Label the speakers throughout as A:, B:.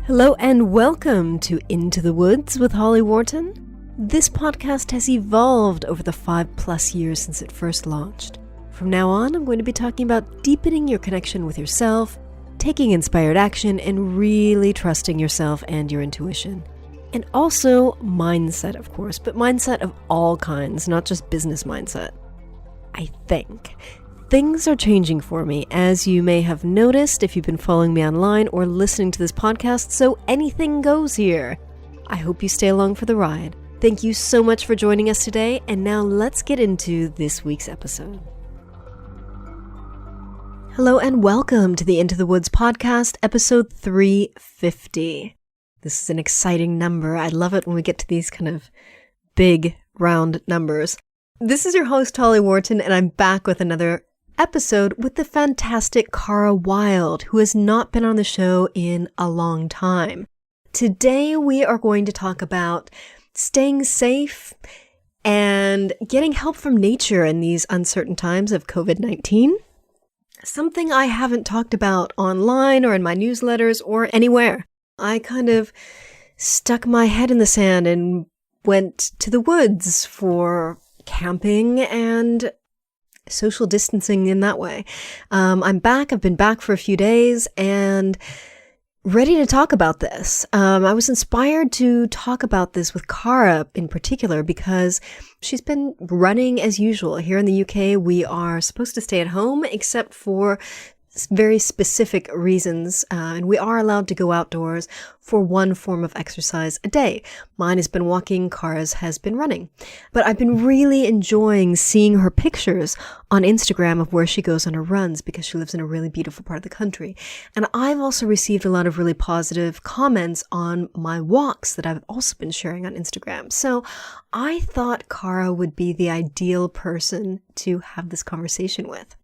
A: Hello and welcome to Into the Woods with Holly Wharton. This podcast has evolved over the 5+ years since it first launched. From now on, I'm going to be talking about deepening your connection with yourself, taking inspired action, and really trusting yourself and your intuition. And also mindset, of course, but mindset of all kinds, not just business mindset. I think. Things are changing for me, as you may have noticed if you've been following me online or listening to this podcast, so anything goes here. I hope you stay along for the ride. Thank you so much for joining us today, and now let's get into this week's episode. Hello and welcome to the Into the Woods podcast, episode 350. This is an exciting number. I love it when we get to these kind of big, round numbers. This is your host, Holly Wharton, and I'm back with another episode with the fantastic Cara Wilde, who has not been on the show in a long time. Today, we are going to talk about staying safe and getting help from nature in these uncertain times of COVID-19. Something I haven't talked about online or in my newsletters or anywhere. I kind of stuck my head in the sand and went to the woods for camping and social distancing in that way. I'm back. I've been back for a few days and ready to talk about this. I was inspired to talk about this with Cara in particular because she's been running as usual. Here in the UK, we are supposed to stay at home except for very specific reasons, and we are allowed to go outdoors for one form of exercise a day. Mine has been walking, Cara's has been running. But I've been really enjoying seeing her pictures on Instagram of where she goes on her runs because she lives in a really beautiful part of the country. And I've also received a lot of really positive comments on my walks that I've also been sharing on Instagram. So I thought Cara would be the ideal person to have this conversation with.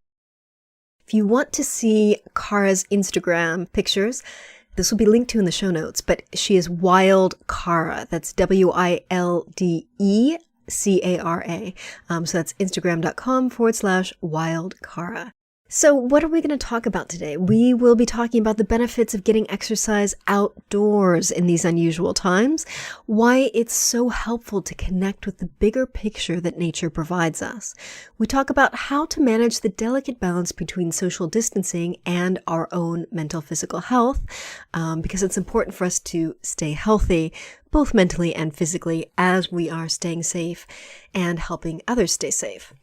A: If you want to see Cara's Instagram pictures, this will be linked to in the show notes, but she is Wilde Cara. That's WILDECARA. So that's Instagram.com/Wilde Cara. So what are we going to talk about today? We will be talking about the benefits of getting exercise outdoors in these unusual times, why it's so helpful to connect with the bigger picture that nature provides us. We talk about how to manage the delicate balance between social distancing and our own mental physical health, because it's important for us to stay healthy, both mentally and physically, as we are staying safe and helping others stay safe.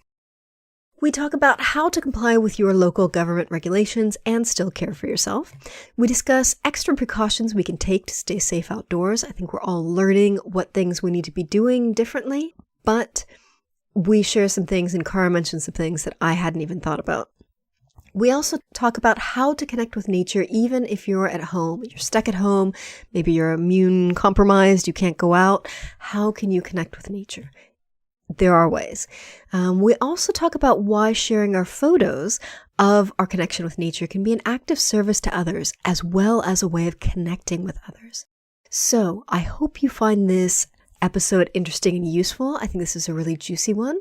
A: We talk about how to comply with your local government regulations and still care for yourself. We discuss extra precautions we can take to stay safe outdoors. I think we're all learning what things we need to be doing differently, but we share some things, and Cara mentioned some things that I hadn't even thought about. We also talk about how to connect with nature even if you're at home. You're stuck at home, maybe you're immune compromised, you can't go out. How can you connect with nature? There are ways. We also talk about why sharing our photos of our connection with nature can be an act of service to others, as well as a way of connecting with others. So I hope you find this episode interesting and useful. I think this is a really juicy one.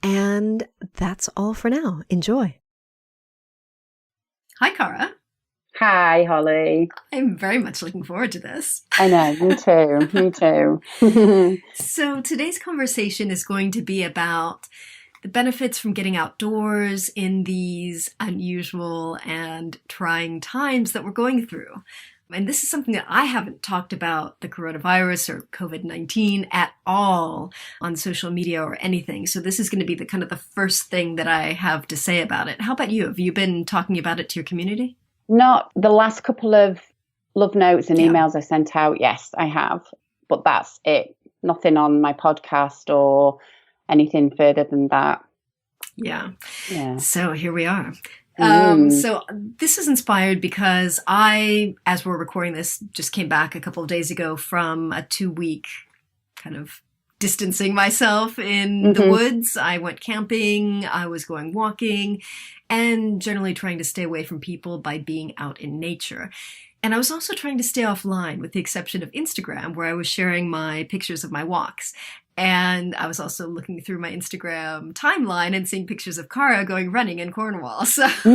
A: And that's all for now. Enjoy. Hi, Cara.
B: Hi, Holly.
A: I'm very much looking forward to this.
B: I know, me too, me too.
A: So today's conversation is going to be about the benefits from getting outdoors in these unusual and trying times that we're going through. And this is something that I haven't talked about, the coronavirus or COVID-19 at all on social media or anything. So this is going to be the kind of the first thing that I have to say about it. How about you? Have you been talking about it to your community?
B: Not the last couple of love notes and emails I sent out. Yes, I have. But that's it. Nothing on my podcast or anything further than that.
A: Yeah.
B: Yeah.
A: So here we are. So this is inspired because I, as we're recording this, just came back a couple of days ago from a 2-week kind of distancing myself in the woods. I went camping, I was going walking, and generally trying to stay away from people by being out in nature. And I was also trying to stay offline with the exception of Instagram, where I was sharing my pictures of my walks. And I was also looking through my Instagram timeline and seeing pictures of Cara going running in Cornwall. So, so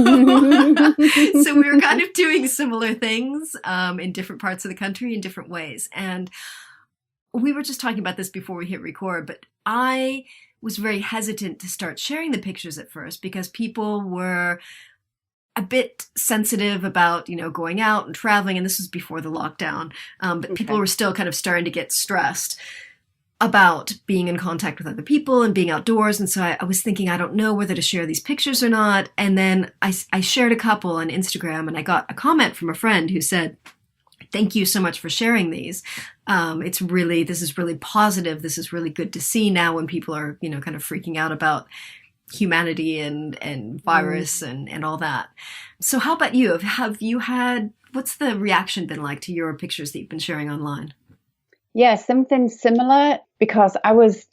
A: we were kind of doing similar things in different parts of the country in different ways. And we were just talking about this before we hit record, but I was very hesitant to start sharing the pictures at first because people were a bit sensitive about, going out and traveling. And this was before the lockdown. But people were still kind of starting to get stressed about being in contact with other people and being outdoors. And so I was thinking, I don't know whether to share these pictures or not. And then I shared a couple on Instagram, and I got a comment from a friend who said, "Thank you so much for sharing these. This is really positive. This is really good to see now when people are, kind of freaking out about humanity and virus and all that." So how about you? What's the reaction been like to your pictures that you've been sharing online?
B: Yeah, something similar, because I was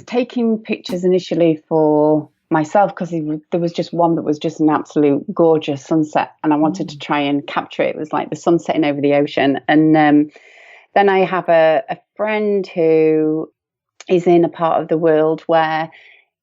B: taking pictures initially for myself because there was just one that was just an absolute gorgeous sunset, and I wanted to try and capture it. It was like the sun setting over the ocean. And then I have a friend who is in a part of the world where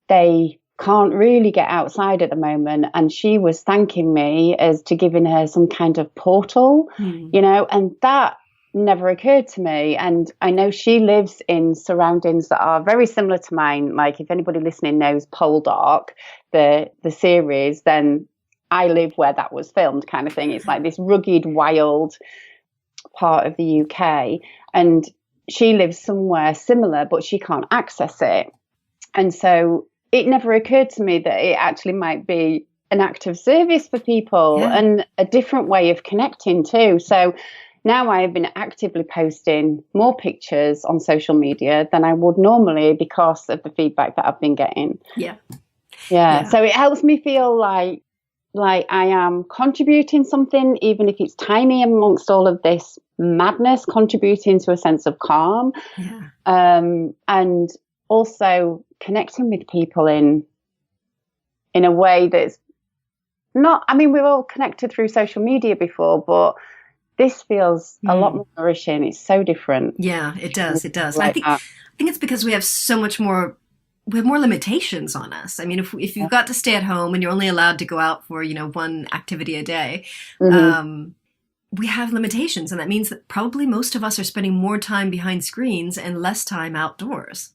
B: they can't really get outside at the moment, and she was thanking me as to giving her some kind of portal, and that never occurred to me. And I know she lives in surroundings that are very similar to mine. Like, if anybody listening knows Pole Dark, the series, then I live where that was filmed, kind of thing. It's like this rugged, wild part of the UK, and she lives somewhere similar, but she can't access it. And so it never occurred to me that it actually might be an act of service for people, and a different way of connecting too. So now I have been actively posting more pictures on social media than I would normally because of the feedback that I've been getting.
A: Yeah.
B: So it helps me feel like I am contributing something, even if it's tiny, amongst all of this madness, contributing to a sense of calm.
A: Yeah.
B: And also connecting with people in a way that's not, I mean, we're all connected through social media before, but this feels a lot more nourishing. It's so different.
A: Yeah, it does. It does.
B: Like
A: I think it's because we have so much more. We have more limitations on us. I mean, if you've got to stay at home and you're only allowed to go out for one activity a day, we have limitations, and that means that probably most of us are spending more time behind screens and less time outdoors.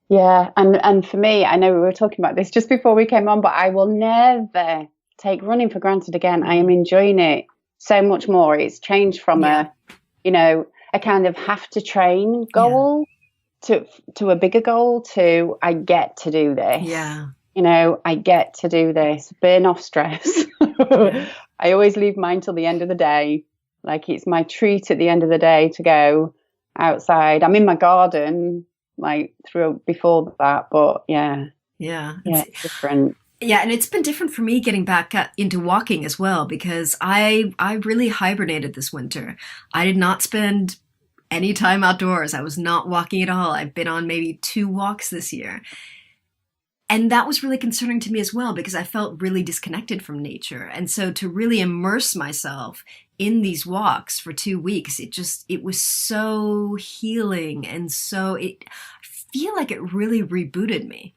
B: Yeah, and for me, I know we were talking about this just before we came on, but I will never take running for granted again. I am enjoying it so much more. It's changed from a kind of have to train goal to a bigger goal to I get to do this.
A: Yeah.
B: I get to do this, burn off stress. I always leave mine till the end of the day. Like, it's my treat at the end of the day to go outside. I'm in my garden before that, but it's different.
A: Yeah, and it's been different for me getting back into walking as well, because I really hibernated this winter. I did not spend any time outdoors. I was not walking at all. I've been on maybe 2 walks this year. And that was really concerning to me as well, because I felt really disconnected from nature. And so to really immerse myself in these walks for 2 weeks, it was so healing. And so I feel like it really rebooted me.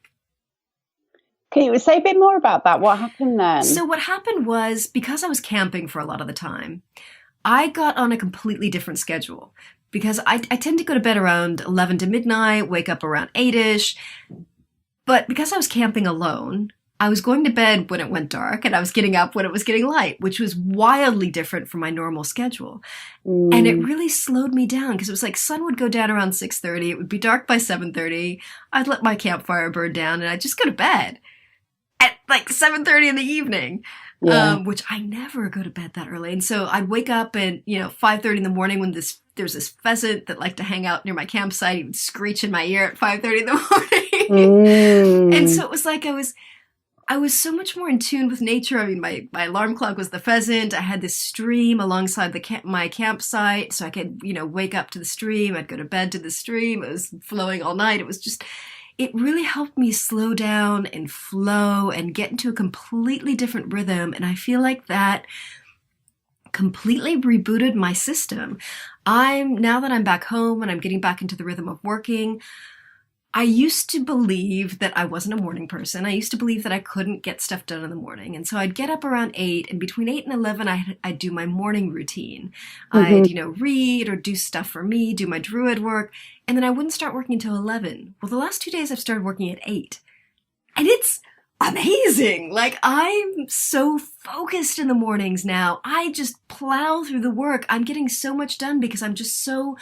B: Can you say a bit more about that? What happened then?
A: So what happened was, because I was camping for a lot of the time, I got on a completely different schedule, because I tend to go to bed around 11 to midnight, wake up around 8-ish. But because I was camping alone, I was going to bed when it went dark, and I was getting up when it was getting light, which was wildly different from my normal schedule. And it really slowed me down, because it was like sun would go down around 6:30. It would be dark by 7:30. I'd let my campfire burn down, and I'd just go to bed at like 7:30 in the evening, which I never go to bed that early. And so I'd wake up at 5:30 in the morning when there's this pheasant that liked to hang out near my campsite. He would screech in my ear at 5:30 in the morning. And so it was like I was so much more in tune with nature. I mean, my alarm clock was the pheasant. I had this stream alongside my campsite, so I could wake up to the stream. I'd go to bed to the stream. It was flowing all night. It really helped me slow down and flow and get into a completely different rhythm. And I feel like that completely rebooted my system. Now that I'm back home and I'm getting back into the rhythm of working, I used to believe that I wasn't a morning person. I used to believe that I couldn't get stuff done in the morning. And so I'd get up around 8, and between 8 and 11, I'd do my morning routine. I'd, read or do stuff for me, do my druid work, and then I wouldn't start working until 11. Well, the last 2 days I've started working at 8. And it's amazing. Like, I'm so focused in the mornings now. I just plow through the work. I'm getting so much done because I'm just so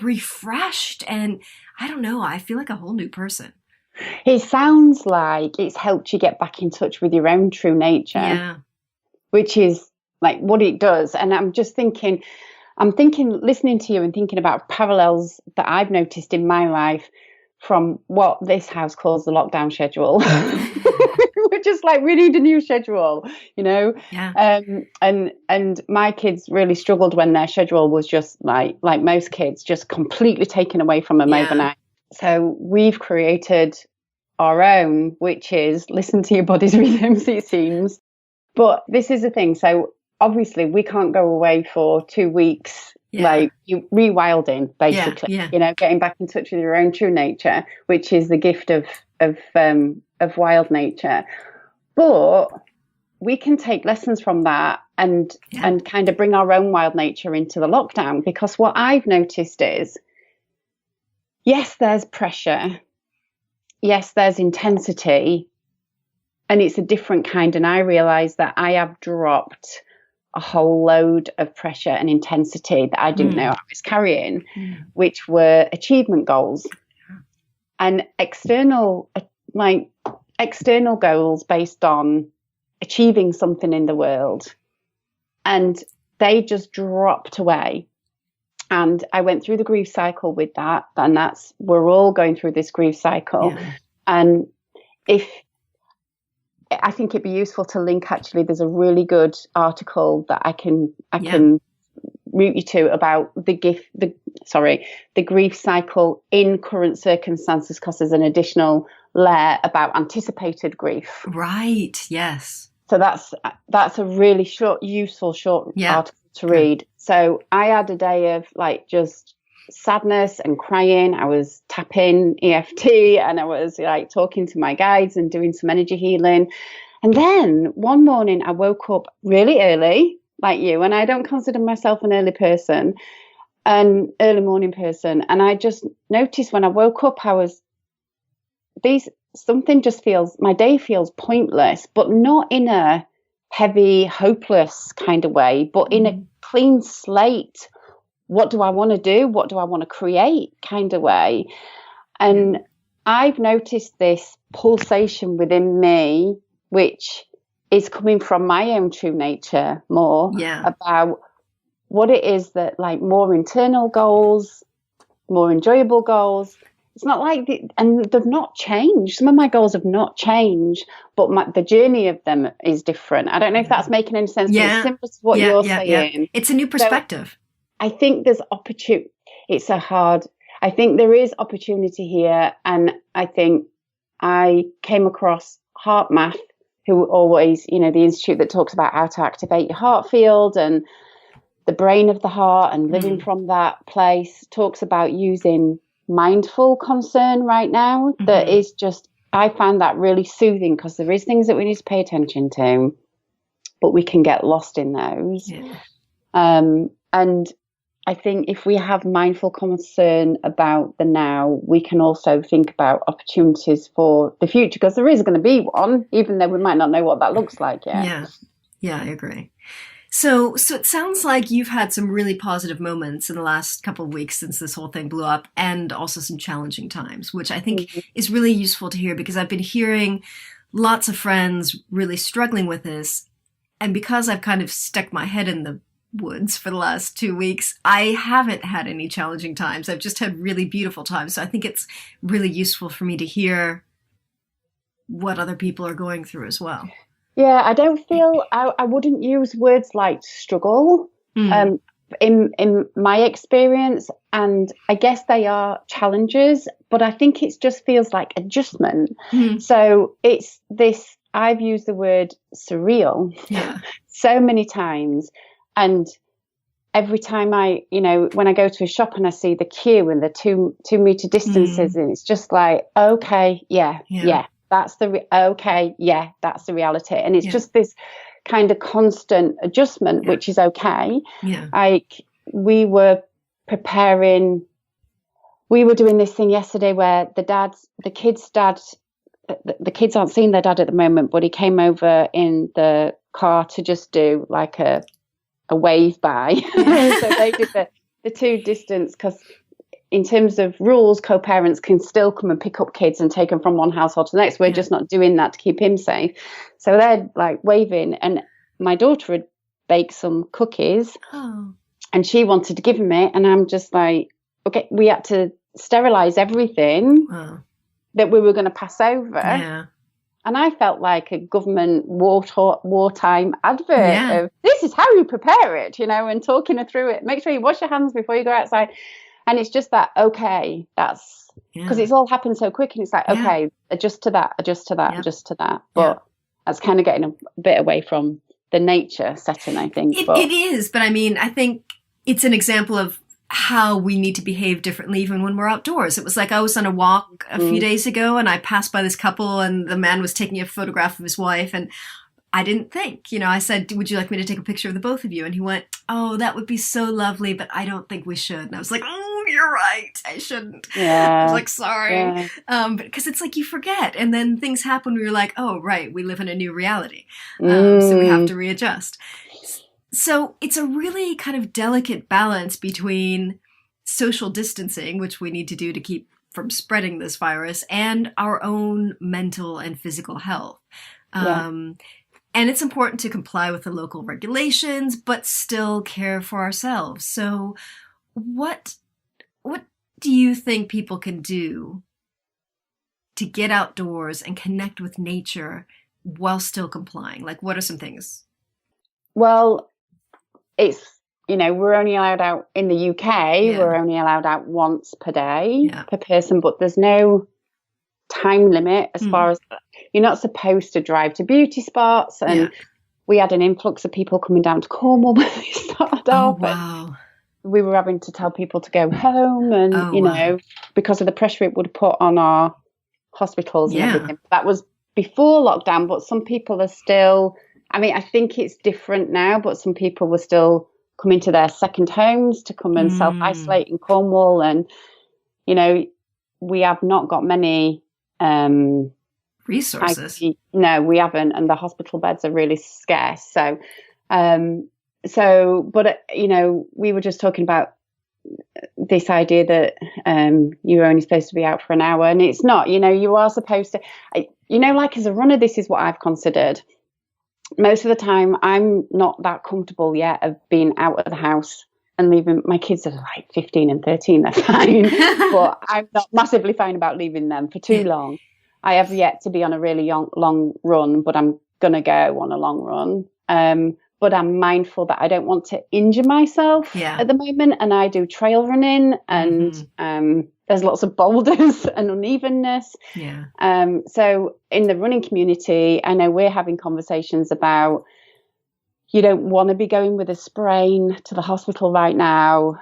A: refreshed, and I don't know, I feel like a whole new person.
B: It sounds like it's helped you get back in touch with your own true nature.
A: Yeah.
B: Which is like what it does. And I'm thinking, listening to you and thinking about parallels that I've noticed in my life from what this house calls the lockdown schedule. We're just like, we need a new schedule,
A: Yeah.
B: And my kids really struggled when their schedule was just like most kids, just completely taken away from them overnight. So we've created our own, which is listen to your body's rhythms, it seems. But this is the thing. So obviously we can't go away for 2 weeks. Like you rewilding, basically, getting back in touch with your own true nature, which is the gift of wild nature. But we can take lessons from that and kind of bring our own wild nature into the lockdown, because what I've noticed is, yes, there's pressure. Yes, there's intensity, and it's a different kind. And I realize that I have dropped a whole load of pressure and intensity that I didn't know I was carrying, which were achievement goals and external goals based on achieving something in the world. And they just dropped away. And I went through the grief cycle with that. And we're all going through this grief cycle. Yeah. And I think it'd be useful to link, actually, there's a really good article that I can route you to about the grief cycle in current circumstances, because there's an additional layer about anticipated grief.
A: Right. Yes.
B: So that's a really useful article to read. So I had a day of like just sadness and crying. I was tapping EFT and I was like talking to my guides and doing some energy healing. And then one morning I woke up really early, like you, and I don't consider myself an early morning person. And I just noticed when I woke up, my day feels pointless, but not in a heavy, hopeless kind of way, but in a clean slate. What do I want to do? What do I want to create kind of way? And I've noticed this pulsation within me, which is coming from my own true nature more about what it is that, like, more internal goals, more enjoyable goals. It's not like and they've not changed. Some of my goals have not changed, but the journey of them is different. I don't know if that's making any sense.
A: Yeah.
B: It's similar to what you're saying.
A: Yeah. It's a new perspective.
B: So I think there's opportunity. I think there is opportunity here. And I think I came across Heart Math, who always, the institute that talks about how to activate your heart field and the brain of the heart and living from that place, talks about using mindful concern right now. That is just, I find that really soothing, because there is things that we need to pay attention to, but we can get lost in those. And I think if we have mindful concern about the now, we can also think about opportunities for the future, because there is going to be one, even though we might not know what that looks like yet.
A: Yeah, I agree. So it sounds like you've had some really positive moments in the last couple of weeks since this whole thing blew up, and also some challenging times, which I think is really useful to hear, because I've been hearing lots of friends really struggling with this. And because I've kind of stuck my head in the woods for the last 2 weeks, I haven't had any challenging times. I've just had really beautiful times. So I think it's really useful for me to hear what other people are going through as well.
B: Yeah, I don't feel, I wouldn't use words like struggle in my experience. And I guess they are challenges, but I think it just feels like adjustment. So it's this, I've used the word surreal so many times. And every time when I go to a shop and I see the queue and the 2 meter distances, and it's just like, okay, yeah, that's that's the reality. And it's just this kind of constant adjustment, which is okay.
A: Yeah.
B: Like we were doing this thing yesterday where the kids aren't seeing their dad at the moment, but he came over in the car to just do like a wave by. So they did the 2 distance, because in terms of rules, co-parents can still come and pick up kids and take them from one household to the next. We're just not doing that to keep him safe. So they're like waving, and my daughter had baked some cookies and she wanted to give him it. And I'm just like, okay, we had to sterilize everything that we were going to pass over.
A: Yeah.
B: And I felt like a government wartime advert of, this is how you prepare it, and talking her through it. Make sure you wash your hands before you go outside. And it's just that, okay, that's because it's all happened so quick. And it's like, okay, adjust to that. But that's kind of getting a bit away from the nature setting, I think.
A: It is. But I mean, I think it's an example of how we need to behave differently even when we're outdoors. It was like I was on a walk a few days ago and I passed by this couple and the man was taking a photograph of his wife, and I didn't think, I said, would you like me to take a picture of the both of you? And he went, oh, that would be so lovely, but I don't think we should. And I was like, oh, you're right, I shouldn't. I was like, sorry. Because it's like you forget, and then things happen where you're like, oh, right, we live in a new reality. So we have to readjust. So it's a really kind of delicate balance between social distancing, which we need to do to keep from spreading this virus, and our own mental and physical health. And it's important to comply with the local regulations, but still care for ourselves. So what do you think people can do to get outdoors and connect with nature while still complying? Like, what are some things?
B: Well, it's, we're only allowed out in the UK, we're only allowed out once per day per person, but there's no time limit as far as you're not supposed to drive to beauty spots. And we had an influx of people coming down to Cornwall when we started off.
A: Wow.
B: We were having to tell people to go home, and because of the pressure it would put on our hospitals and everything. That was before lockdown, but some people are still, I think it's different now, but some people were still coming to their second homes to come and self-isolate in Cornwall. And, we have not got many
A: resources.
B: No, we haven't. And the hospital beds are really scarce. So, we were just talking about this idea that you're only supposed to be out for an hour, and it's not, you are supposed to, like as a runner, this is what I've considered. Most of the time, I'm not that comfortable yet of being out of the house and leaving. My kids are like 15 and 13, they're fine, but I'm not massively fine about leaving them for too long. I have yet to be on a really long run, but I'm going to go on a long run. But I'm mindful that I don't want to injure myself at the moment. And I do trail running, and there's lots of boulders and unevenness. So in the running community, I know we're having conversations about, you don't want to be going with a sprain to the hospital right now.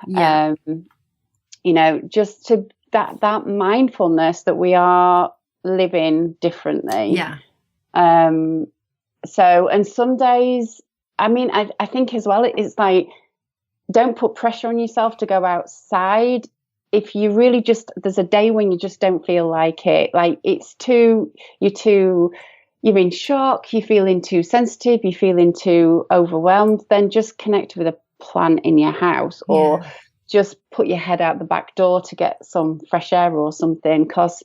B: Just to that mindfulness that we are living differently. So, and some days, I think as well, it's like, don't put pressure on yourself to go outside. If you really there's a day when you just don't feel like it, like you're in shock, you're feeling too sensitive, you're feeling too overwhelmed, then just connect with a plant in your house, or just put your head out the back door to get some fresh air or something. Because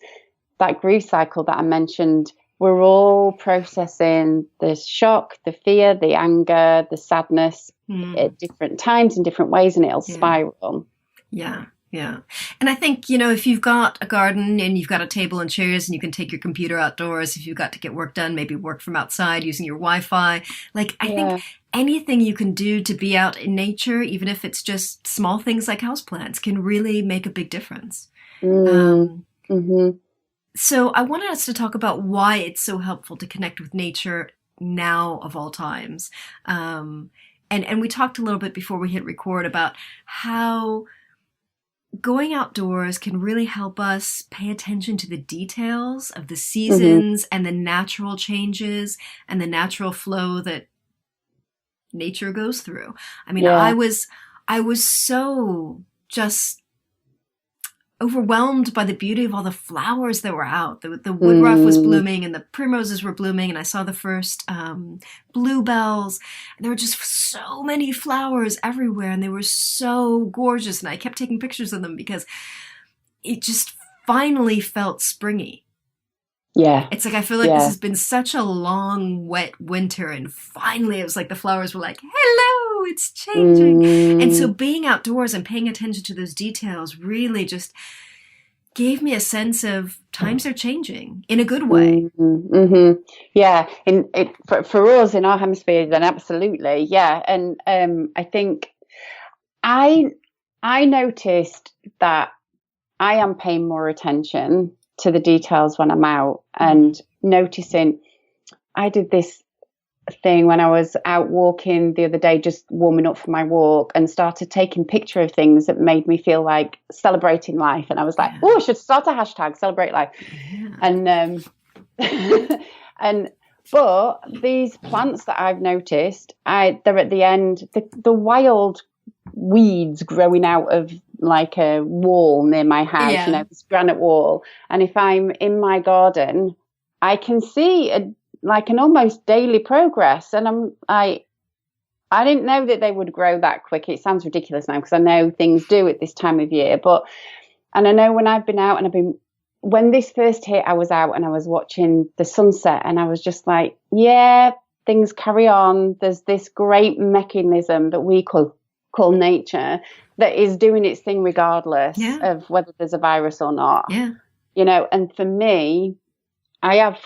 B: that grief cycle that I mentioned, we're all processing the shock, the fear, the anger, the sadness at different times in different ways, and it'll spiral.
A: Yeah. And I think, if you've got a garden and you've got a table and chairs and you can take your computer outdoors, if you've got to get work done, maybe work from outside using your Wi-Fi. Like, I think anything you can do to be out in nature, even if it's just small things like houseplants, can really make a big difference. So I wanted us to talk about why it's so helpful to connect with nature now of all times. and we talked a little bit before we hit record about how going outdoors can really help us pay attention to the details of the seasons and the natural changes and the natural flow that nature goes through. I mean, I was so just overwhelmed by the beauty of all the flowers that were out. The woodruff was blooming and the primroses were blooming, and I saw the first bluebells. And there were just so many flowers everywhere, and they were so gorgeous. And I kept taking pictures of them because it just finally felt springy.
B: Yeah.
A: It's like I feel like this has been such a long, wet winter, and finally it was like the flowers were like, hello, it's changing. And so being outdoors and paying attention to those details really just gave me a sense of times are changing in a good way.
B: Yeah. For us in our hemisphere, then absolutely. Yeah. And I think I noticed that I am paying more attention to the details when I'm out and noticing. I did this thing when I was out walking the other day, just warming up for my walk, and started taking picture of things that made me feel like celebrating life. And I was like, oh, I should start a hashtag, celebrate life. Yeah. And but these plants that I've noticed, they're at the end, the wild weeds growing out of like a wall near my house, this granite wall. And if I'm in my garden, I can see an almost daily progress. And I didn't know that they would grow that quick. It sounds ridiculous now because I know things do at this time of year, and I know when I've been out and when this first hit, I was out and I was watching the sunset, and I was just like, yeah, things carry on. There's this great mechanism that we call nature that is doing its thing regardless of whether there's a virus or not. Yeah. And for me, I have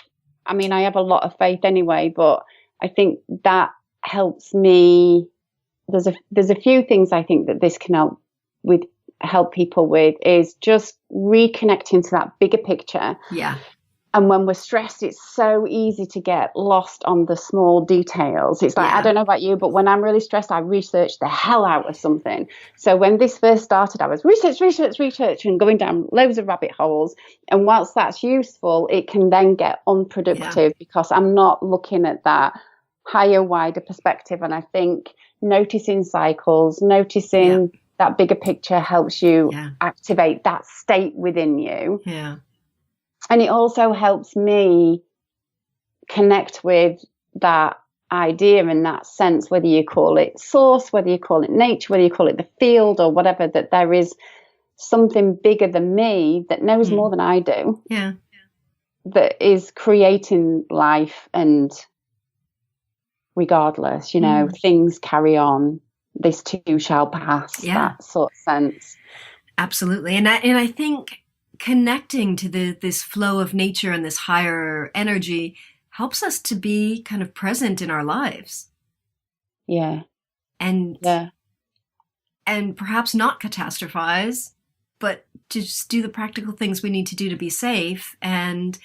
B: a lot of faith anyway, but I think that helps me. There's a few things I think that this can help people with is just reconnecting to that bigger picture. Yeah. And when we're stressed, it's so easy to get lost on the small details. It's like, I don't know about you, but when I'm really stressed, I research the hell out of something. So when this first started, I was research and going down loads of rabbit holes. And whilst that's useful, it can then get unproductive because I'm not looking at that higher, wider perspective. And I think noticing cycles, noticing that bigger picture helps you activate that state within you. Yeah. And it also helps me connect with that idea and that sense, whether you call it source, whether you call it nature, whether you call it the field or whatever, that there is something bigger than me that knows more than I do. Yeah. That is creating life, and regardless, things carry on. This too shall pass. That sort of sense.
A: Absolutely. And I think connecting to this flow of nature and this higher energy helps us to be kind of present in our lives. Yeah. And perhaps not catastrophize, but to just do the practical things we need to do to be safe and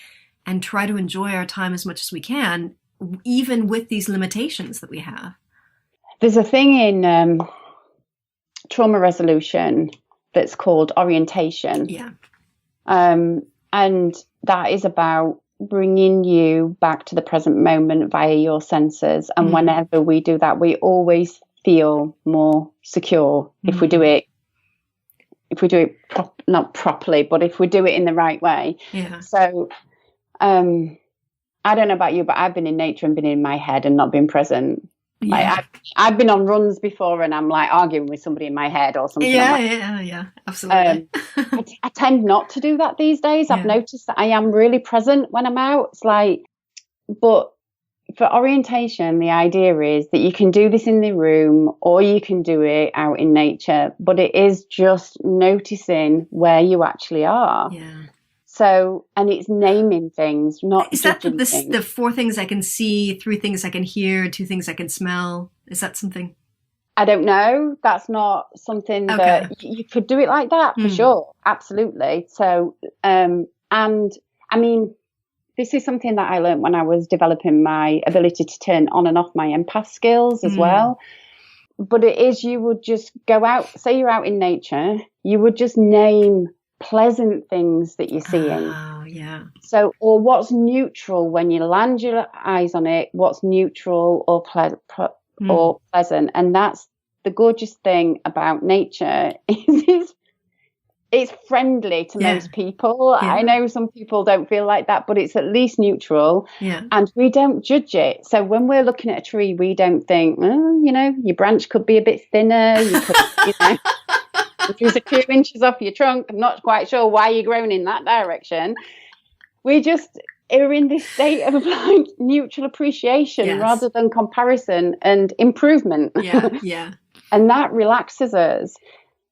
A: try to enjoy our time as much as we can, even with these limitations that we have.
B: There's a thing in trauma resolution that's called orientation. Yeah. And that is about bringing you back to the present moment via your senses. And whenever we do that, we always feel more secure if we do it. Not properly, but if we do it in the right way. Yeah. So, I don't know about you, but I've been in nature and been in my head and not been present. Yeah. Like I've been on runs before and I'm like arguing with somebody in my head or something.
A: Yeah, absolutely.
B: I tend not to do that these days. I've noticed that I am really present when I'm out. It's like, but for orientation, the idea is that you can do this in the room or you can do it out in nature, but it is just noticing where you actually are. Yeah. So, and it's naming things, not
A: is that the 4 things I can see, 3 things I can hear, 2 things I can smell? Is that something?
B: I don't know. That's not something that you could do it like that for sure. Absolutely. So, and I mean, this is something that I learned when I was developing my ability to turn on and off my empath skills as well. but it is, you would just go out, say you're out in nature, you would just name pleasant things that you're seeing.
A: Oh, yeah.
B: So, or what's neutral when you land your eyes on it, what's neutral or pleasant. And that's the gorgeous thing about nature is it's friendly to most people.
A: Yeah.
B: I know some people don't feel like that, but it's at least neutral.
A: Yeah.
B: And we don't judge it. So when we're looking at a tree, we don't think, oh, you know, your branch could be a bit thinner. You could, you know, if it's a few inches off your trunk, I'm not quite sure why you're growing in that direction. We just are in this state of like neutral appreciation rather than comparison and improvement.
A: Yeah, yeah.
B: And that relaxes us.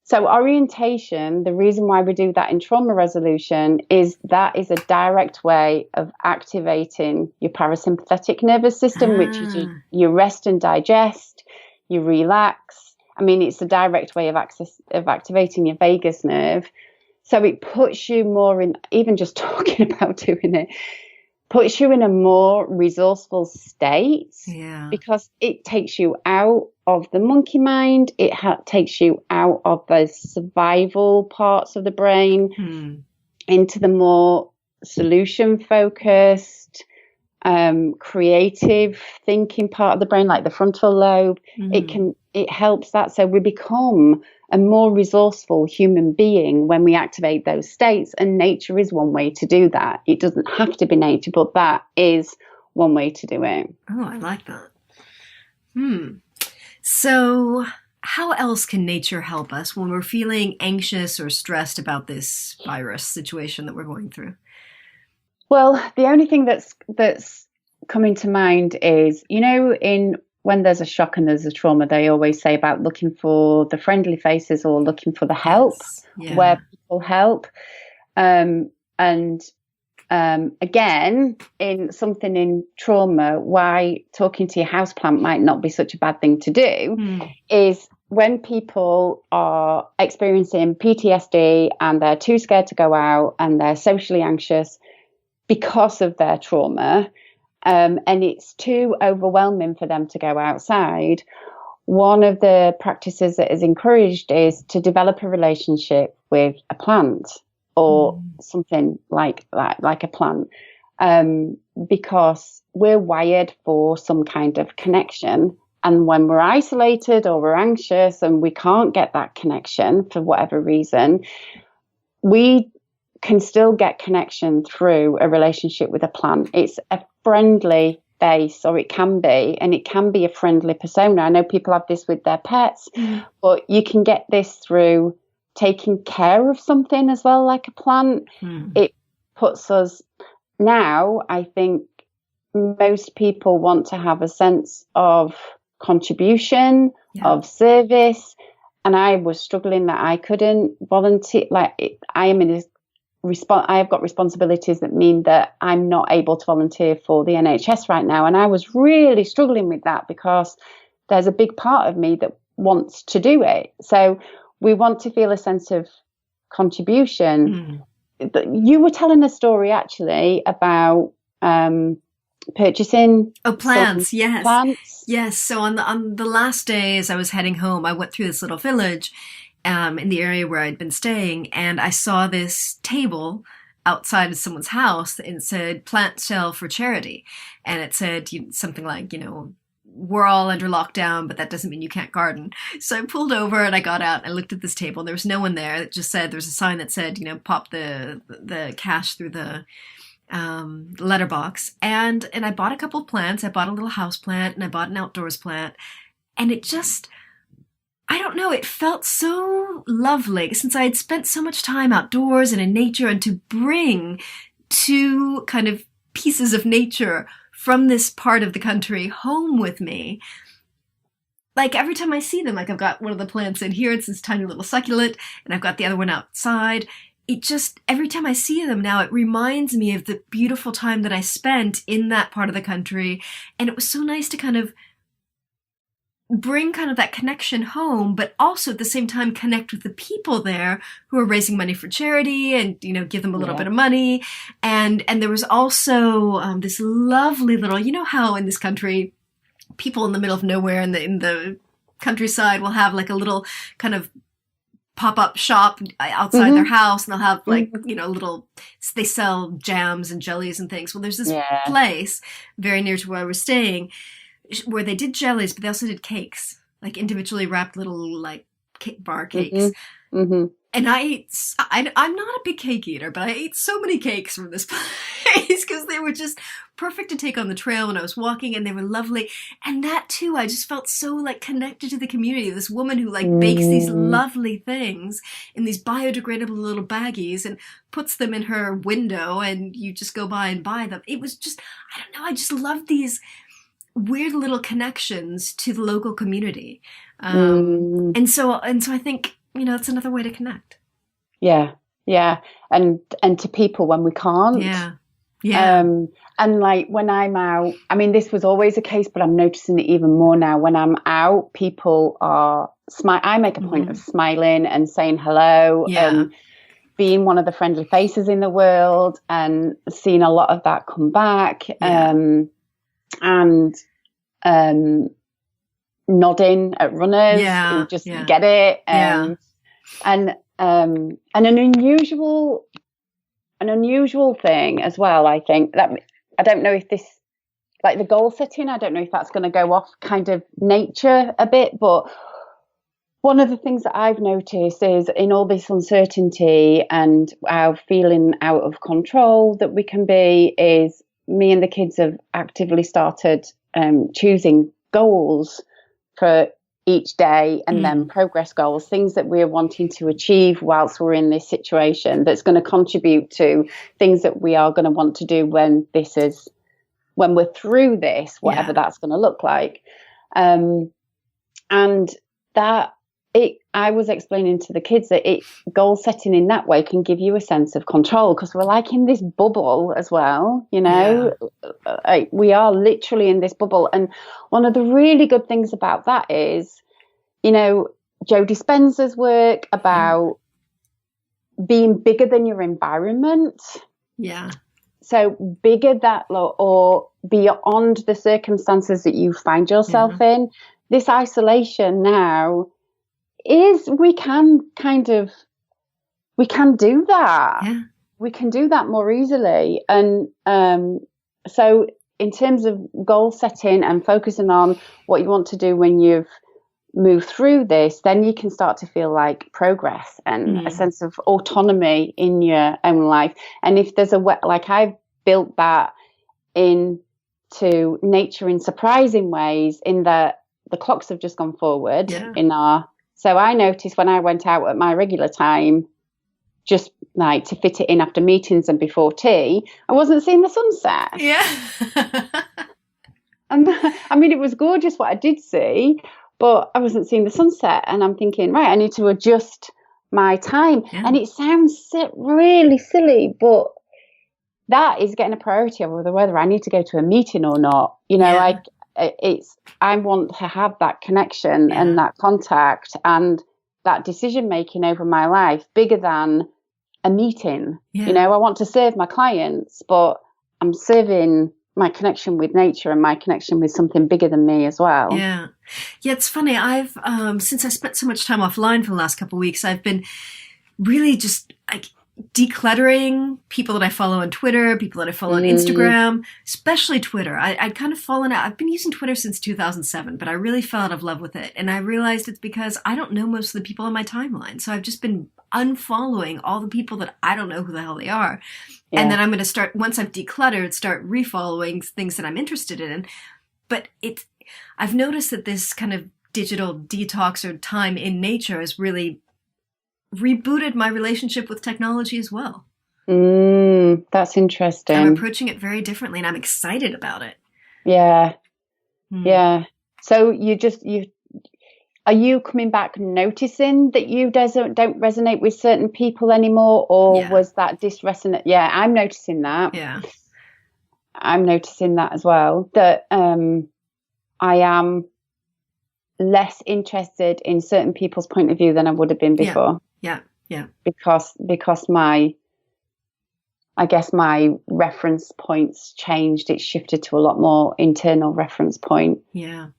B: So orientation, the reason why we do that in trauma resolution is that is a direct way of activating your parasympathetic nervous system, which is you rest and digest, you relax. I mean, it's a direct way of activating your vagus nerve. So it puts you more in, even just talking about doing it, puts you in a more resourceful state because it takes you out of the monkey mind. It takes you out of the survival parts of the brain into the more solution focused, creative thinking part of the brain, like the frontal lobe. It helps that. So we become a more resourceful human being when we activate those states. And nature is one way to do that. It doesn't have to be nature, but that is one way to do it.
A: Oh, I like that. So how else can nature help us when we're feeling anxious or stressed about this virus situation that we're going through?
B: Well, the only thing that's coming to mind is, you know, when there's a shock and there's a trauma, they always say about looking for the friendly faces or looking for the help, where people help. Again, in something in trauma, why talking to your houseplant might not be such a bad thing to do is when people are experiencing PTSD and they're too scared to go out and they're socially anxious because of their trauma, and it's too overwhelming for them to go outside, one of the practices that is encouraged is to develop a relationship with a plant or something like that, like a plant, because we're wired for some kind of connection. And when we're isolated or we're anxious and we can't get that connection for whatever reason, we can still get connection through a relationship with a plant. It's a friendly base, or it can be, and it can be a friendly persona. I know people have this with their pets, but you can get this through taking care of something as well, like a plant. It puts us, now I think most people want to have a sense of contribution, of service, and I was struggling that I couldn't volunteer. I have got responsibilities that mean that I'm not able to volunteer for the NHS right now. And I was really struggling with that because there's a big part of me that wants to do it. So we want to feel a sense of contribution. You were telling a story actually about purchasing
A: plants.
B: Plants.
A: Yes. So on the last day as I was heading home, I went through this little village in the area where I'd been staying, and I saw this table outside of someone's house, and it said "Plant Sale for Charity," and it said something like, we're all under lockdown, but that doesn't mean you can't garden. So I pulled over and I got out and I looked at this table, and there was no one there. It just said, there was a sign that said, pop the cash through the letterbox, and I bought a couple of plants. I bought a little house plant and I bought an outdoors plant, and it just, I don't know, it felt so lovely since I had spent so much time outdoors and in nature, and to bring two kind of pieces of nature from this part of the country home with me. Like every time I see them, like I've got one of the plants in here, it's this tiny little succulent, and I've got the other one outside. It just, every time I see them now, it reminds me of the beautiful time that I spent in that part of the country. And it was so nice to kind of bring kind of that connection home, but also at the same time connect with the people there who are raising money for charity, and give them a little bit of money. And there was also this lovely little, how in this country, people in the middle of nowhere in the countryside will have like a little kind of pop-up shop outside their house, and they'll have like, they sell jams and jellies and things. Well, there's this place very near to where I was staying where they did jellies, but they also did cakes, like individually wrapped little like bar cakes. And I'm not a big cake eater, but I ate so many cakes from this place because they were just perfect to take on the trail when I was walking, and they were lovely. And that too, I just felt so like connected to the community. This woman who like bakes these lovely things in these biodegradable little baggies and puts them in her window, and you just go by and buy them. It was just, I don't know, I just love these weird little connections to the local community. And so I think, it's another way to connect.
B: Yeah. And to people when we can't.
A: Yeah.
B: And like when I'm out, I mean, this was always a case, but I'm noticing it even more now. When I'm out, people are I make a point of smiling and saying hello and being one of the friendly faces in the world, and seeing a lot of that come back. And nodding at runners who just get it. And an unusual thing as well, I think, that I don't know if this, like the goal setting, I don't know if that's going to go off kind of nature a bit, but one of the things that I've noticed is in all this uncertainty and our feeling out of control that we can be, is me and the kids have actively started choosing goals for each day, and then progress goals, things that we're wanting to achieve whilst we're in this situation, that's going to contribute to things that we are going to want to do when we're through this, whatever that's going to look like. And that I was explaining to the kids that goal setting in that way can give you a sense of control, because we're like in this bubble as well, we are literally in this bubble. And one of the really good things about that is, Joe Dispenza's work about being bigger than your environment.
A: Yeah.
B: So bigger that, or beyond the circumstances that you find yourself in. This isolation now we can do that.
A: Yeah.
B: We can do that more easily. And so in terms of goal setting and focusing on what you want to do when you've moved through this, then you can start to feel like progress and a sense of autonomy in your own life. And if there's like I've built that into nature in surprising ways, in that the clocks have just gone forward so I noticed when I went out at my regular time, just like to fit it in after meetings and before tea, I wasn't seeing the sunset.
A: Yeah.
B: And I mean, it was gorgeous what I did see, but I wasn't seeing the sunset. And I'm thinking, right, I need to adjust my time. Yeah. And it sounds really silly, but that is getting a priority over whether I need to go to a meeting or not. I want to have that connection and that contact and that decision making over my life bigger than a meeting. I want to serve my clients, but I'm serving my connection with nature and my connection with something bigger than me as well.
A: Yeah. It's funny. I've since I spent so much time offline for the last couple of weeks, I've been really just like decluttering people that I follow on Twitter, people that I follow on Instagram, especially Twitter. I'd kind of fallen out. I've been using Twitter since 2007, but I really fell out of love with it. And I realized it's because I don't know most of the people on my timeline. So I've just been unfollowing all the people that I don't know who the hell they are. Yeah. And then I'm going to start, once I've decluttered, start refollowing things that I'm interested in. But I've noticed that this kind of digital detox or time in nature has really rebooted my relationship with technology as well.
B: That's interesting.
A: I'm approaching it very differently, and I'm excited about it.
B: Yeah. Yeah. So are you coming back noticing that you don't resonate with certain people anymore, or was that disresonant? Yeah, I'm noticing that.
A: Yeah.
B: I'm noticing that as well, that I am less interested in certain people's point of view than I would have been before. Yeah. Because my reference points changed. It shifted to a lot more internal reference point.
A: Yeah.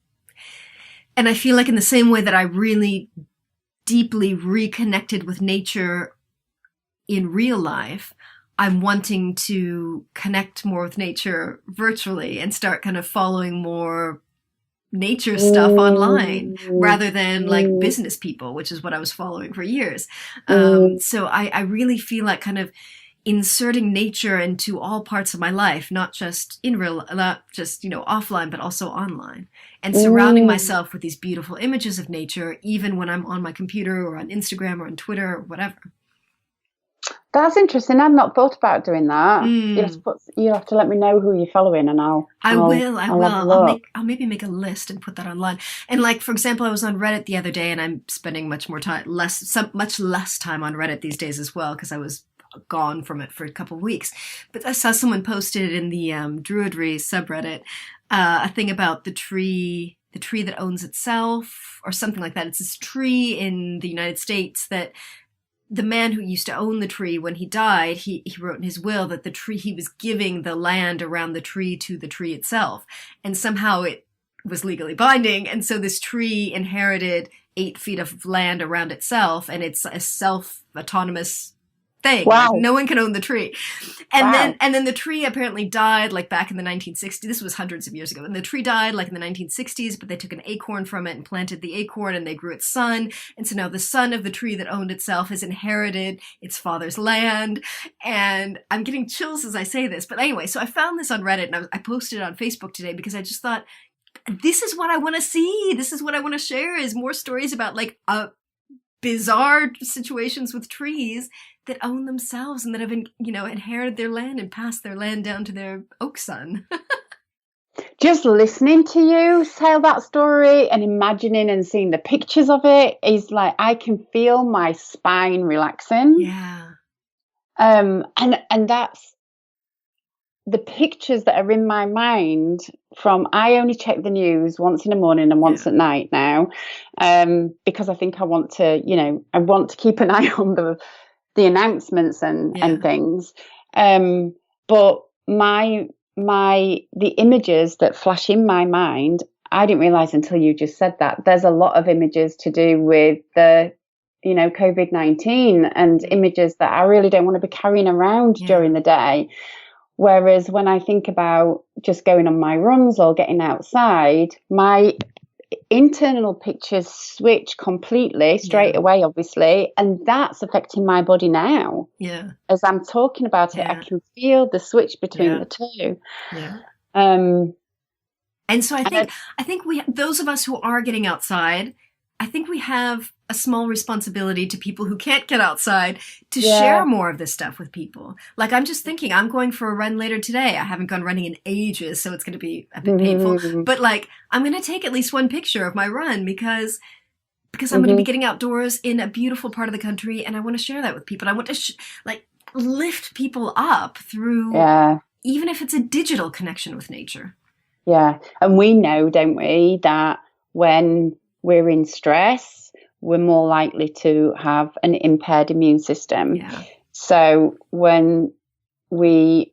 A: And I feel like in the same way that I really deeply reconnected with nature in real life, I'm wanting to connect more with nature virtually and start kind of following more nature stuff online rather than like business people, which is what I was following for years. So I really feel like kind of inserting nature into all parts of my life, not just offline, but also online, and surrounding myself with these beautiful images of nature, even when I'm on my computer or on Instagram or on Twitter or whatever.
B: That's interesting. I've not thought about doing that. You have to let me know who you're following, and
A: I will.
B: I'll
A: maybe make a list and put that online. And like, for example, I was on Reddit the other day, and I'm spending much less time on Reddit these days as well, because I was gone from it for a couple of weeks. But I saw someone posted in the Druidry subreddit a thing about the tree that owns itself, or something like that. It's this tree in the United States that the man who used to own the tree, when he died, he wrote in his will that the tree, he was giving the land around the tree to the tree itself. And somehow it was legally binding. And so this tree inherited 8 feet of land around itself, and it's a self-autonomous thing.
B: Wow.
A: Like, no one can own the tree. And then the tree apparently died like back in the 1960s. This was hundreds of years ago. And the tree died like in the 1960s, but they took an acorn from it and planted the acorn, and they grew its son. And so now the son of the tree that owned itself has inherited its father's land. And I'm getting chills as I say this. But anyway, so I found this on Reddit, and I posted it on Facebook today because I just thought, this is what I want to see. This is what I want to share, is more stories about like bizarre situations with trees that own themselves and that have, inherited their land and passed their land down to their oak son.
B: Just listening to you tell that story and imagining and seeing the pictures of it is like, I can feel my spine relaxing.
A: Yeah.
B: And that's the pictures that are in my mind from, I only check the news once in the morning and once at night now, because I think I want to keep an eye on the announcements and things. But the images that flash in my mind, I didn't realize until you just said that there's a lot of images to do with the, COVID-19, and images that I really don't want to be carrying around during the day. Whereas when I think about just going on my runs or getting outside, my internal pictures switch completely straight away, obviously, and that's affecting my body now.
A: Yeah.
B: As I'm talking about it, I can feel the switch between the two.
A: Yeah. And so I think those of us who are getting outside, I think we have a small responsibility to people who can't get outside to share more of this stuff with people. Like, I'm just thinking, I'm going for a run later today. I haven't gone running in ages, so it's going to be a bit painful. But like, I'm going to take at least one picture of my run because I'm going to be getting outdoors in a beautiful part of the country, and I want to share that with people. I want to lift people up through, even if it's a digital connection with nature.
B: Yeah. And we know, don't we, that when we're in stress, we're more likely to have an impaired immune system.
A: Yeah.
B: So when the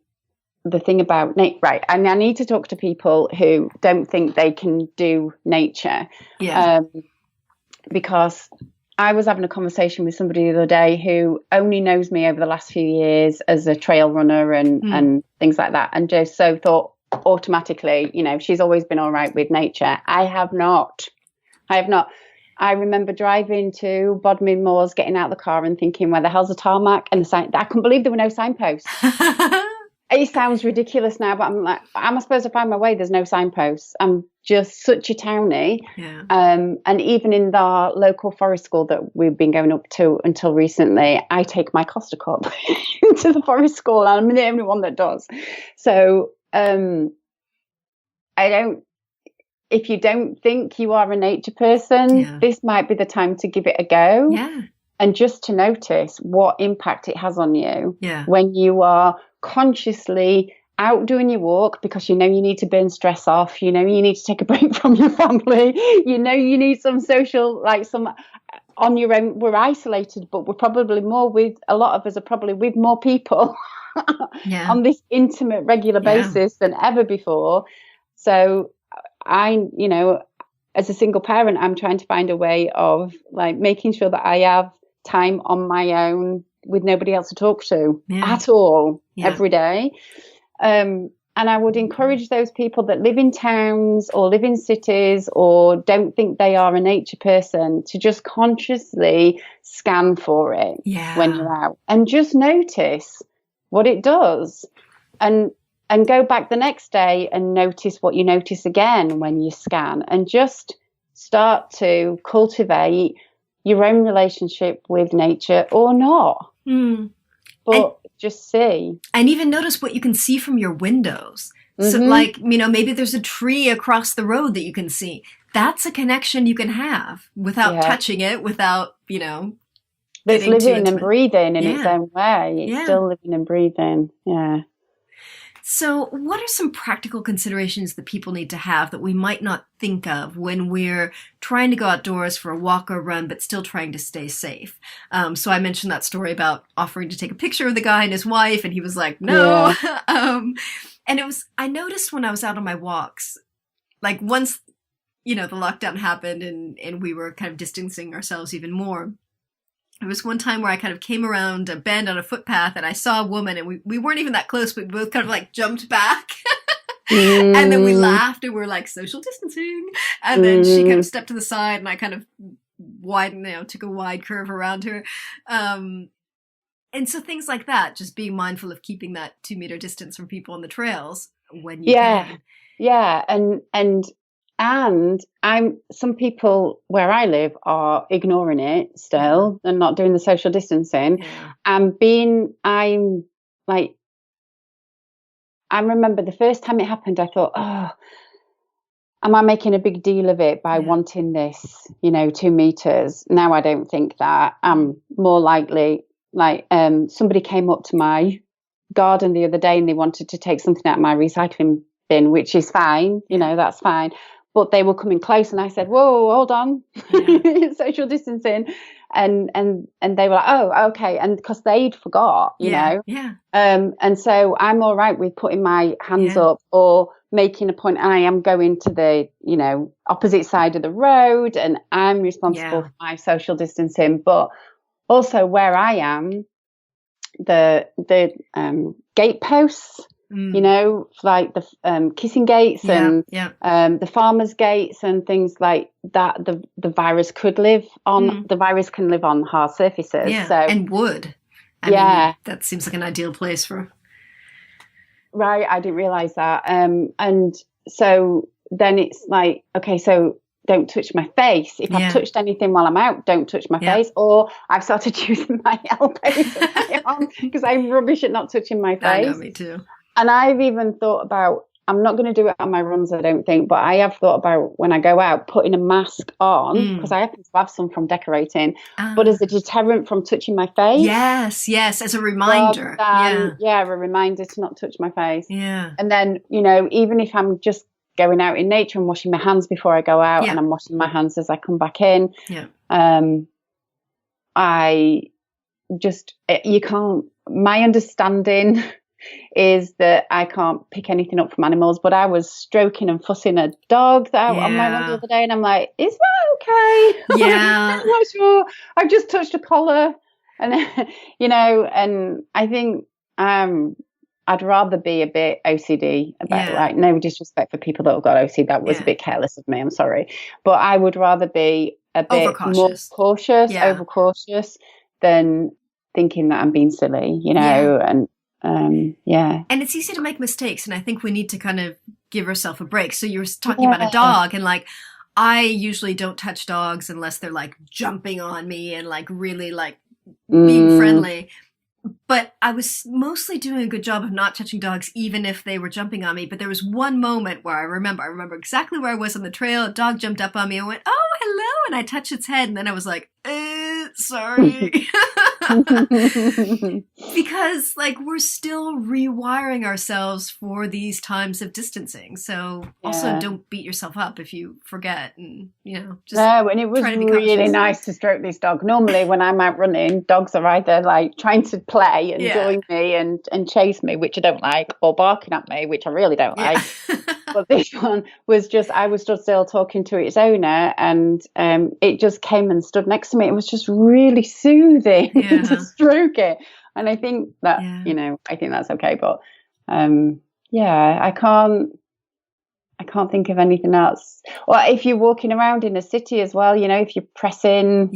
B: thing about right, and I need to talk to people who don't think they can do nature, because I was having a conversation with somebody the other day who only knows me over the last few years as a trail runner and things like that, and just so thought automatically, she's always been all right with nature. I have not. I remember driving to Bodmin Moors, getting out of the car and thinking, where the hell's a tarmac? And I couldn't believe there were no signposts. It sounds ridiculous now, but I'm like, am I supposed to find my way? There's no signposts. I'm just such a townie.
A: Yeah.
B: And even in the local forest school that we've been going up to until recently, I take my Costa cup into the forest school, and I'm the only one that does. So if you don't think you are a nature person, this might be the time to give it a go.
A: Yeah.
B: And just to notice what impact it has on you when you are consciously out doing your walk, because you need to burn stress off, you need to take a break from your family, you need some social, like some on your own. We're isolated, but we're probably a lot of us are probably with more people on this intimate, regular basis than ever before. So I as a single parent, I'm trying to find a way of like making sure that I have time on my own with nobody else to talk to at all every day. And I would encourage those people that live in towns or live in cities or don't think they are a nature person to just consciously scan for it when you're out and just notice what it does, and go back the next day and notice what you notice again when you scan, and just start to cultivate your own relationship with nature or not. But just see.
A: And even notice what you can see from your windows. So like, you know, maybe there's a tree across the road that you can see. That's a connection you can have without touching it, without, you know.
B: It's living and breathing in its own way. It's still living and breathing. Yeah.
A: So what are some practical considerations that people need to have that we might not think of when we're trying to go outdoors for a walk or run, but still trying to stay safe? So I mentioned that story about offering to take a picture of the guy and his wife, and he was like, no. And I noticed when I was out on my walks, like once, you know, the lockdown happened and we were kind of distancing ourselves even more. There was one time where I kind of came around a bend on a footpath and I saw a woman, and we weren't even that close, but we both kind of like jumped back. And then we laughed and we were like, social distancing. And then she kind of stepped to the side and I kind of took a wide curve around her. And so things like that, just being mindful of keeping that 2-meter distance from people on the trails when you can.
B: Yeah. And some people where I live are ignoring it still and not doing the social distancing. And I remember the first time it happened, I thought, am I making a big deal of it by wanting this, 2 meters? Now I don't think that. I'm more likely, somebody came up to my garden the other day and they wanted to take something out of my recycling bin, which is fine, that's fine. But they were coming close and I said, whoa, hold on, social distancing. And they were like, oh, okay. And because they'd forgot, you know. And so I'm all right with putting my hands up or making a point. I am going to the, opposite side of the road and I'm responsible for my social distancing. But also where I am, the gate posts, like the kissing gates and the farmers' gates and things like that. The virus could live on. The virus can live on hard surfaces. So
A: and wood. I mean, that seems like an ideal place for.
B: Right, I didn't realize that. And so then it's like, okay, so don't touch my face. If I've touched anything while I'm out, don't touch my face. Or I've started using my elbows and my arm because I'm rubbish at not touching my face.
A: I know, me too.
B: And I've even thought about, I'm not going to do it on my runs, I don't think, but I have thought about when I go out, putting a mask on, because I happen to have some from decorating, but as a deterrent from touching my face.
A: Yes, as a reminder.
B: A reminder to not touch my face.
A: Yeah.
B: And then, even if I'm just going out in nature and washing my hands before I go out and I'm washing my hands as I come back in, my understanding is that I can't pick anything up from animals, but I was stroking and fussing a dog that on my run the other day, and I'm like, is that okay?
A: Yeah.
B: I'm not sure. I've just touched a collar, and and I think I'd rather be a bit OCD about no disrespect for people that have got OCD. That was a bit careless of me. I'm sorry, but I would rather be a bit more cautious, overcautious, than thinking that I'm being silly, and and
A: it's easy to make mistakes, and I think we need to kind of give ourselves a break. So you were talking about a dog, and like I usually don't touch dogs unless they're like jumping on me and like really like being friendly. But I was mostly doing a good job of not touching dogs, even if they were jumping on me. But there was one moment where I remember exactly where I was on the trail. A dog jumped up on me and went, "Oh, hello!" And I touched its head, and then I was like, sorry. Because like we're still rewiring ourselves for these times of distancing. So also don't beat yourself up if you forget, and just
B: and it was really nice to stroke this dog. Normally when I'm out running, dogs are either like trying to play and join me and chase me, which I don't like, or barking at me, which I really don't like. But this one was just, I was stood still talking to its owner, and it just came and stood next to me. It was just really soothing to stroke it. And I think that, I think that's okay. But I can't think of anything else. Or if you're walking around in a city as well, if you're pressing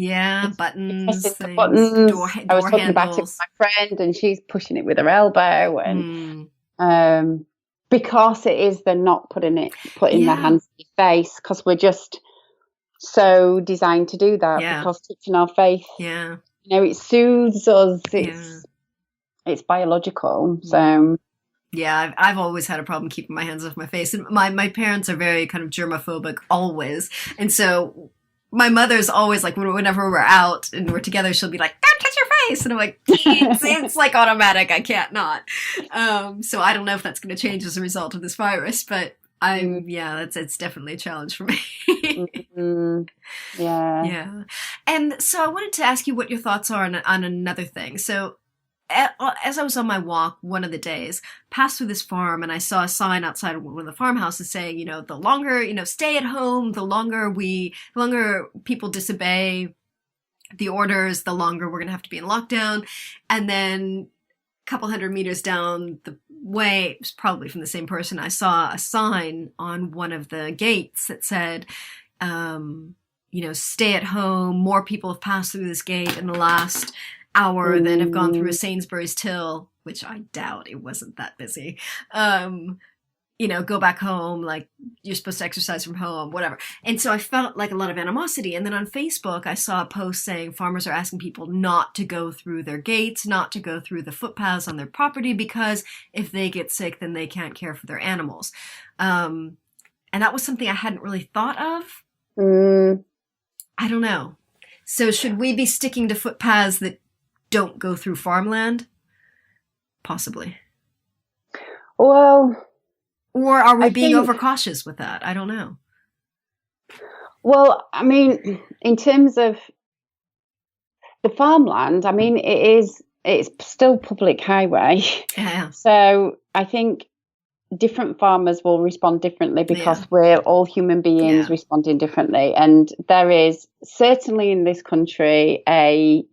A: buttons,
B: the buttons.
A: Door
B: I was talking
A: handles.
B: about it with my friend, and she's pushing it with her elbow, and because it is the not putting their hands in your face, because we're just so designed to do that, because touching our face, it soothes us. It's biological, so.
A: Yeah, I've always had a problem keeping my hands off my face. And my parents are very kind of germophobic always. And so my mother's always like, whenever we're out and we're together, she'll be like, don't touch your face. And I'm like, it's like automatic. I can't not. So I don't know if that's going to change as a result of this virus, but it's definitely a challenge for me. Yeah. And so I wanted to ask you what your thoughts are on another thing. So as I was on my walk one of the days, passed through this farm, and I saw a sign outside of one of the farmhouses saying, the longer, stay at home, the longer people disobey the orders, the longer we're going to have to be in lockdown. And then a couple 100 meters down the way, it was probably from the same person, I saw a sign on one of the gates that said, stay at home. More people have passed through this gate in the last hour than have gone through a Sainsbury's till, which I doubt, it wasn't that busy. Go back home, like you're supposed to exercise from home, whatever. And so I felt like a lot of animosity. And then on Facebook, I saw a post saying farmers are asking people not to go through their gates, not to go through the footpaths on their property, because if they get sick, then they can't care for their animals. And that was something I hadn't really thought of. I don't know. So should we be sticking to footpaths that don't go through farmland? Possibly.
B: Well,
A: or are we being overcautious with that? I don't know.
B: Well, I mean, in terms of the farmland, I mean, it's still public highway.
A: Yeah.
B: So I think different farmers will respond differently, because we're all human beings responding differently. And there is certainly in this country a,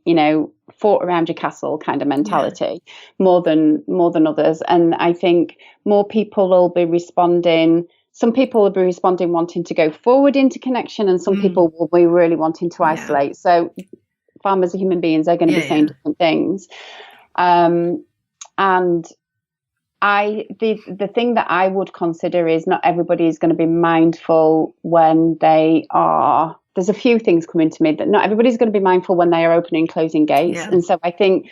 B: fort around your castle kind of mentality, more than others. And I think more people will be responding. Some people will be responding wanting to go forward into connection, and some people will be really wanting to isolate. So farmers are human beings. They're going to be saying different things. And the thing that I would consider is not everybody is going to be mindful when they are. There's a few things coming to me that not everybody's going to be mindful when they are opening and closing gates. Yeah. And so I think,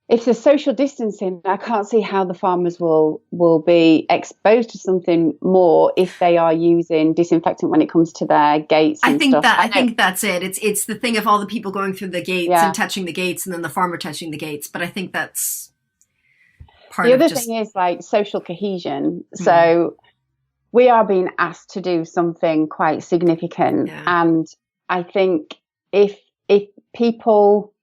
B: if there's social distancing, I can't see how the farmers will be exposed to something more if they are using disinfectant when it comes to their gates and stuff.
A: I think that's it. It's the thing of all the people going through the gates and touching the gates, and then the farmer touching the gates. But I think that's part of
B: the other thing is like social cohesion. So we are being asked to do something quite significant. Yeah. And I think if people,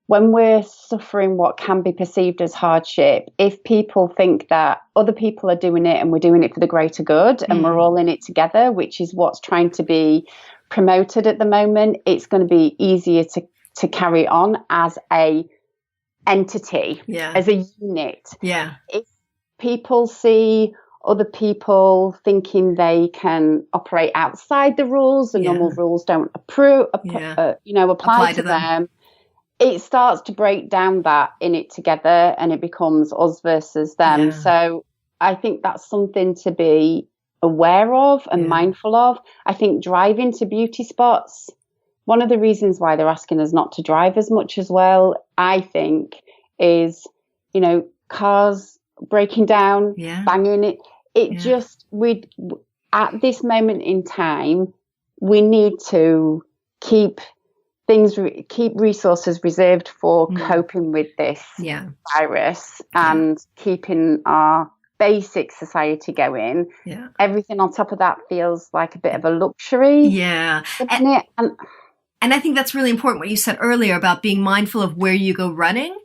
B: when we're suffering what can be perceived as hardship, if people think that other people are doing it and we're doing it for the greater good and we're all in it together, which is what's trying to be promoted at the moment, it's going to be easier to carry on as a entity, as a unit. Yeah. If people see other people thinking they can operate outside the rules, the normal rules don't apply to them, it starts to break down that in it together, and it becomes us versus them. Yeah. So I think that's something to be aware of and mindful of. I think driving to beauty spots, one of the reasons why they're asking us not to drive as much as well, I think, is, cars breaking down, banging it. At this moment in time, we need to keep resources reserved for coping with this virus and keeping our basic society going. Yeah. Everything on top of that feels like a bit of a luxury.
A: Yeah. And I think that's really important what you said earlier about being mindful of where you go running,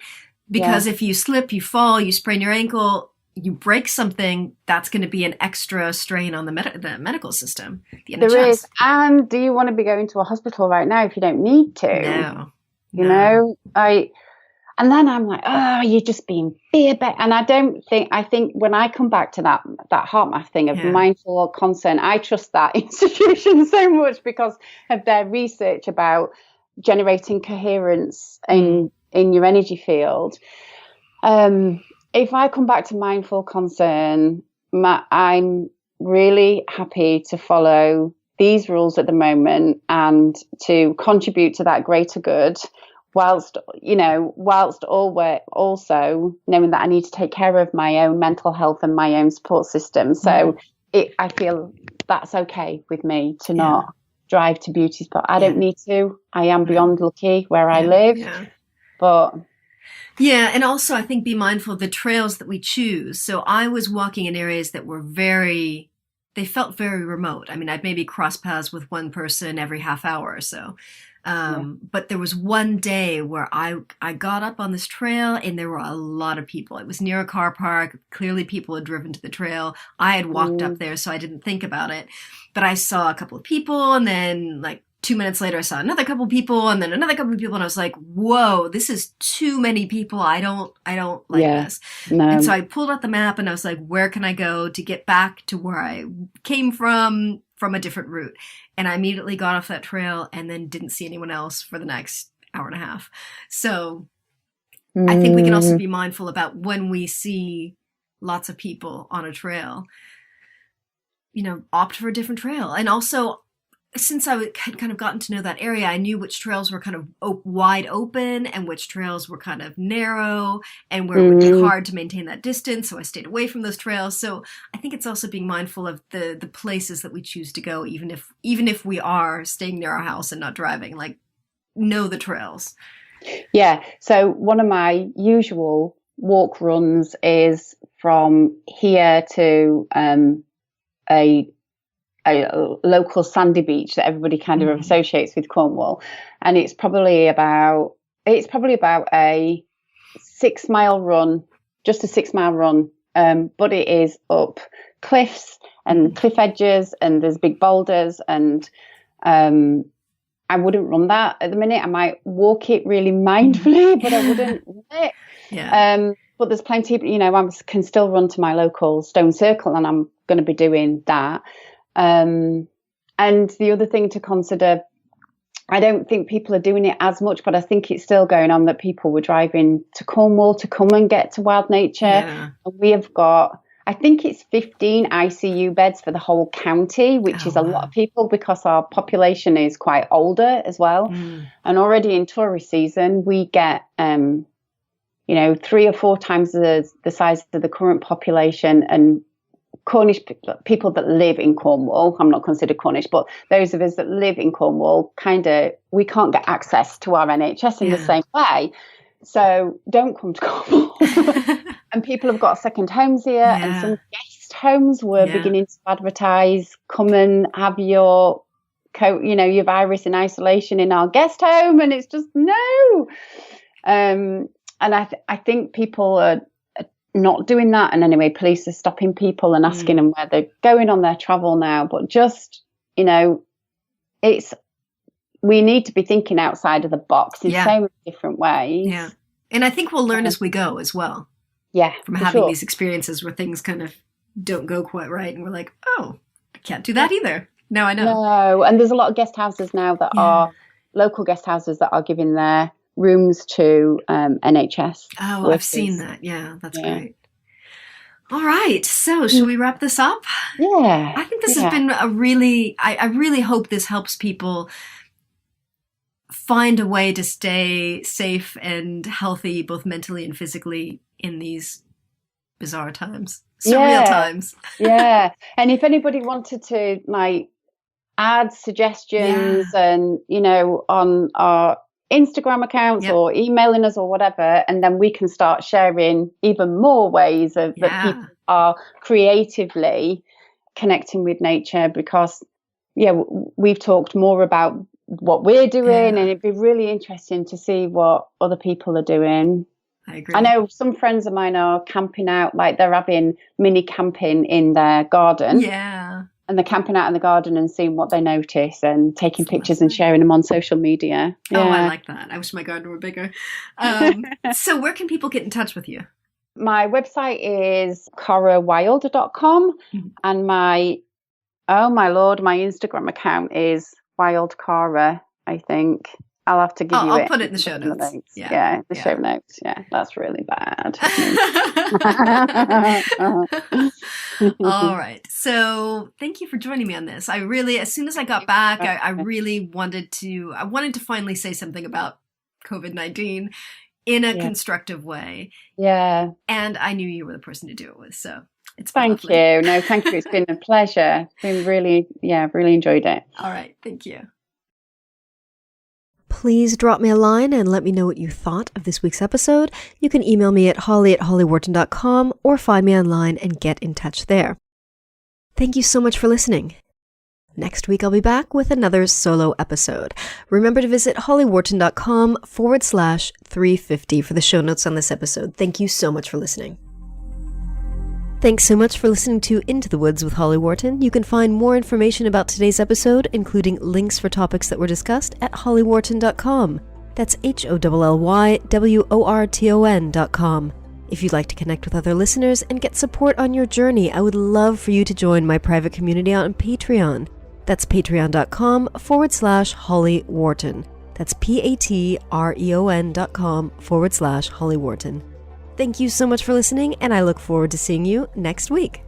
A: because if you slip, you fall, you sprain your ankle, you break something, that's going to be an extra strain on the medical system, the NHS.
B: There is. And do you want to be going to a hospital right now if you don't need to?
A: No.
B: You know, and then I'm like, oh, you're just being fear-based. And I think when I come back to that heart math thing of mindful consent, I trust that institution so much because of their research about generating coherence in your energy field. If I come back to mindful concern, I'm really happy to follow these rules at the moment and to contribute to that greater good, whilst always also knowing that I need to take care of my own mental health and my own support system. So I feel that's okay with me to not drive to beauty spot. I don't need to. I am beyond lucky where I live. Yeah. But
A: yeah, and also I think be mindful of the trails that we choose. So I was walking in areas that were they felt very remote. I mean, I'd maybe cross paths with one person every half hour or so. But there was one day where I got up on this trail and there were a lot of people. It was near a car park. Clearly people had driven to the trail. I had walked up there, so I didn't think about it. But I saw a couple of people, and then like 2 minutes later, I saw another couple of people, and then another couple of people, and I was like, whoa, this is too many people. I don't like this. No. And so I pulled out the map and I was like, where can I go to get back to where I came from a different route? And I immediately got off that trail and then didn't see anyone else for the next hour and a half. So I think we can also be mindful about when we see lots of people on a trail, opt for a different trail. And also, since I had kind of gotten to know that area, I knew which trails were kind of wide open and which trails were kind of narrow and where it would be hard to maintain that distance. So I stayed away from those trails. So I think it's also being mindful of the places that we choose to go, even if we are staying near our house and not driving, like know the trails.
B: Yeah. So one of my usual walk runs is from here to a local sandy beach that everybody kind of associates with Cornwall, and it's probably about a 6 mile run, just a 6 mile run, but it is up cliffs and cliff edges, and there's big boulders, and I wouldn't run that at the minute. I might walk it really mindfully, but I wouldn't run it. Yeah. But there's plenty, I can still run to my local stone circle, and I'm going to be doing that. And the other thing to consider, I don't think people are doing it as much, but I think it's still going on that people were driving to Cornwall to come and get to wild nature. Yeah. And we have got, I think it's 15 ICU beds for the whole county, which is a lot of people because our population is quite older as well. And already in tourist season, we get, 3 or 4 times the size of the current population. And Cornish people that live in Cornwall, I'm not considered Cornish, but those of us that live in Cornwall, we can't get access to our NHS in the same way. So don't come to Cornwall. And people have got second homes here, and some guest homes were beginning to advertise, come and have your your virus in isolation in our guest home, and it's just no. And I think people are not doing that, and anyway, police are stopping people and asking them where they're going on their travel now. But just we need to be thinking outside of the box in so many different ways.
A: Yeah, and I think we'll learn as we go as well.
B: Yeah,
A: from having these experiences where things kind of don't go quite right, and we're like, oh, I can't do that either. Now I know.
B: No, and there's a lot of guest houses now that are local guest houses that are giving their rooms to NHS.
A: Oh, workers. I've seen that. Yeah, that's great. All right. So should we wrap this up?
B: Yeah.
A: I think this has been I really hope this helps people find a way to stay safe and healthy, both mentally and physically, in these bizarre times, surreal times.
B: Yeah. And if anybody wanted to add suggestions and, on our Instagram accounts or emailing us or whatever, and then we can start sharing even more ways that people are creatively connecting with nature, because we've talked more about what we're doing, and it'd be really interesting to see what other people are doing.
A: I agree.
B: I know some friends of mine are camping out, like they're having mini camping in their garden.
A: Yeah.
B: And they're camping out in the garden and seeing what they notice and taking pictures and sharing them on social media. Yeah.
A: Oh, I like that. I wish my garden were bigger. So where can people get in touch with you?
B: My website is carawilde.com and my Instagram account is Wild Cara, I think. I'll have to give you it.
A: I'll put it in the show notes.
B: Yeah, show notes. Yeah, that's really bad.
A: All right. So thank you for joining me on this. I really, as soon as I got back, I really wanted to finally say something about COVID-19 in a constructive way.
B: Yeah.
A: And I knew you were the person to do it with. So it's
B: Thank you. No, thank you. It's been a pleasure. It's been really enjoyed it.
A: All right. Thank you.
C: Please drop me a line and let me know what you thought of this week's episode. You can email me at holly@hollywharton.com or find me online and get in touch there. Thank you so much for listening. Next week, I'll be back with another solo episode. Remember to visit hollywharton.com/350 for the show notes on this episode. Thank you so much for listening. Thanks so much for listening to Into the Woods with Holly Wharton. You can find more information about today's episode, including links for topics that were discussed, at hollywharton.com. That's HOLLYWORTON.com. If you'd like to connect with other listeners and get support on your journey, I would love for you to join my private community on Patreon. That's patreon.com/Holly Wharton. That's patreon.com/Holly Wharton. Thank you so much for listening, and I look forward to seeing you next week.